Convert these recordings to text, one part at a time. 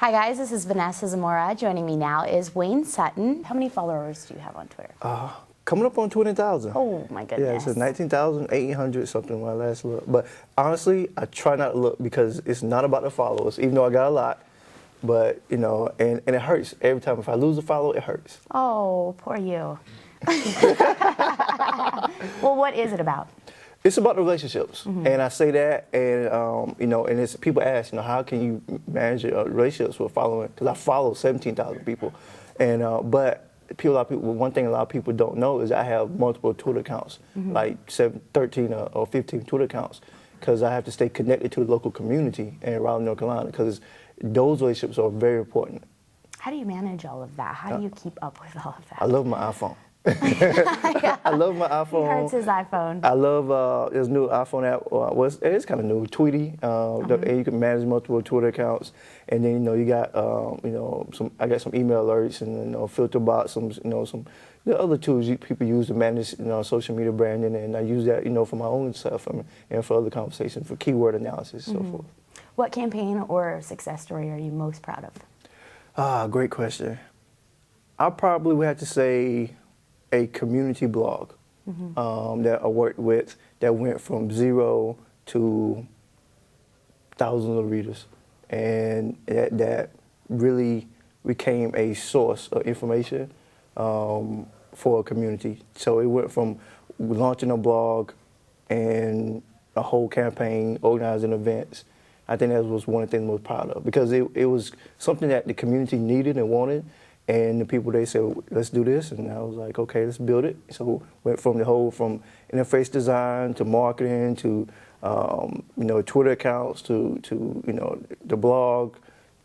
Hi guys, this is Vanessa Zamora. Joining me now is Wayne Sutton. How many followers do you have on Twitter? Coming up on 20,000. Oh my goodness. Yeah, it says 19,800 something when I last looked. But honestly, I try not to look because it's not about the followers, even though I got a lot. But, you know, and it hurts every time. If I lose a follower, it hurts. Oh, poor you. Well, what is it about? It's about the relationships, and I say that, and you know, and it's people ask, you know, how can you manage your relationships with following? Because I follow 17,000 people, and but one thing a lot of people don't know is I have multiple Twitter accounts, like 13 or 15 Twitter accounts, because I have to stay connected to the local community in Raleigh, North Carolina, because those relationships are very important. How do you manage all of that? How do you keep up with all of that? I love my iPhone. I love my iPhone. He hurts his iPhone. I love this new iPhone app. It is kind of new, Tweetie. And you can manage multiple Twitter accounts, and then you know you got you know I got some email alerts and filter bots, some the other tools people use to manage social media branding, and I use that for my own stuff and for other conversations, for keyword analysis, and so forth. What campaign or success story are you most proud of? Great question. I probably would have to say a community blog that I worked with that went from 0 to thousands of readers, and that really became a source of information for a community. So it went from launching a blog and a whole campaign, organizing events. I think that was one of the things I'm most proud of, because it was something that the community needed and wanted. And the people, they said, let's do this, and I was like, okay, let's build it. So went from from interface design to marketing to Twitter accounts to the blog,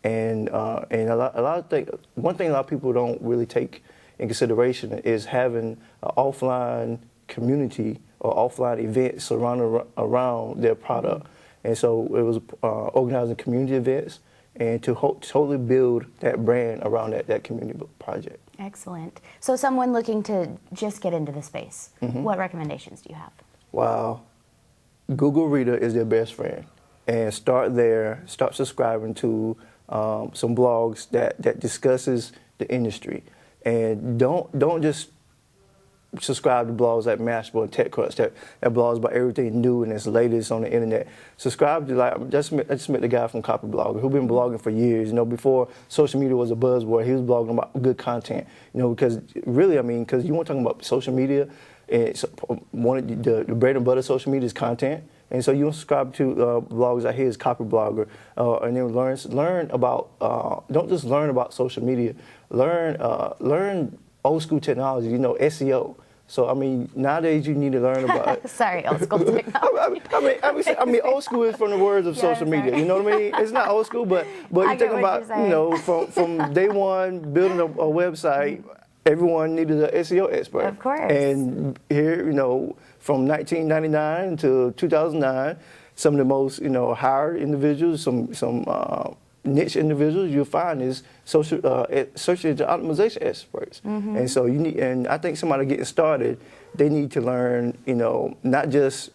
and a lot of things. One thing a lot of people don't really take in consideration is having an offline community or offline events surrounded around their product. And so it was organizing community events, and to totally build that brand around that community project. Excellent. So someone looking to just get into the space, what recommendations do you have? Wow. Google Reader is their best friend. And start there, start subscribing to some blogs that discusses the industry. And don't just subscribe to blogs like Mashable and TechCrunch, that blogs about everything new and its latest on the internet. Subscribe to, like, I just met the guy from Copy Blogger who's been blogging for years. Before social media was a buzzword, he was blogging about good content. Because really, because you want to talk about social media, and the bread and butter of social media is content. And so you want to subscribe to blogs like his, Copy Blogger, and then learn about, don't just learn about social media, learn old school technology, SEO. So nowadays you need to learn about. Sorry, old school technology. Old school is from the words of social media. You know what I mean? It's not old school, but you think about from day one building a website, everyone needed an SEO expert. Of course. And here, from 1999 to 2009, some of the most hired individuals, some niche individuals you'll find is search engine optimization experts. And so and I think somebody getting started, they need to learn, not just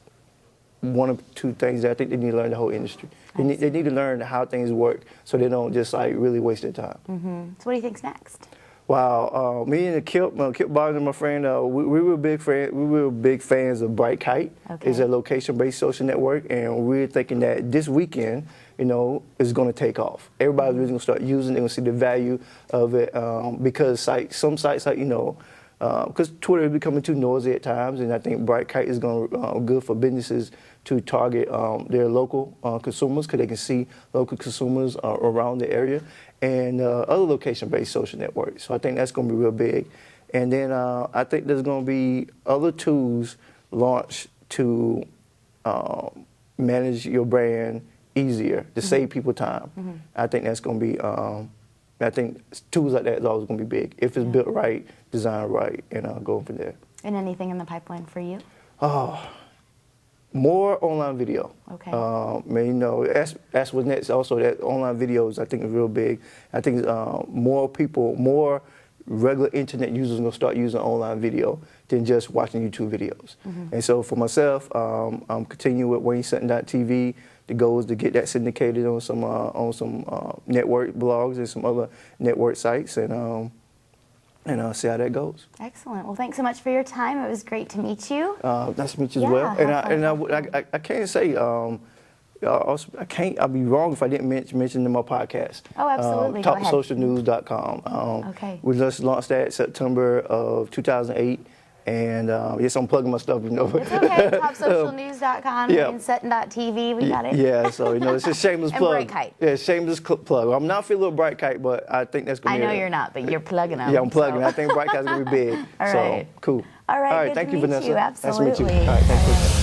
one or two things. I think they need to learn the whole industry. They need to learn how things work, so they don't just really waste their time. So what do you think's next? Wow, me and Kip Barnes and my friend, we were big fans of Brightkite. Okay. It's a location-based social network, and we're thinking that this weekend, is going to take off. Everybody's really going to start using it. They're going to see the value of it, because some sites, like, because Twitter is becoming too noisy at times, and I think Brightkite is going to good for businesses to target their local consumers, because they can see local consumers around the area, and other location-based social networks. So I think that's going to be real big. And then I think there's going to be other tools launched to manage your brand easier, to save people time. I think that's going to be, I think tools like that is always going to be big, if it's built right, designed right, and going from there. And anything in the pipeline for you? More online video. Okay. That's what's next. Also, that online videos, I think, is real big. I think more regular internet users are going to start using online video than just watching YouTube videos. And so for myself, I'm continuing with WayneSutton.tv, The goal is to get that syndicated on some network blogs and some other network sites, and see how that goes. Excellent. Well, thanks so much for your time. It was great to meet you. Nice to meet you as Yeah, well. And I can't say. I'd be wrong if I didn't mention in my podcast. Oh, absolutely. Go ahead. TalkSocialNews.com. Okay. We just launched that September of 2008. And yes, I'm plugging my stuff, you know. It's okay. TopSocialNews.com Yeah. and Sutton.tv. We got it. Yeah, so, you know, it's a shameless And plug. Brightkite. Yeah, shameless plug. I'm not feeling a Brightkite, but I think that's going to be I know you're not, but you're plugging them. Yeah, I'm plugging. So. I think Brightkite's going to be big. All so, right. cool. All right, good thank to you, meet Vanessa. you. Nice to meet you. Absolutely. All right, thanks.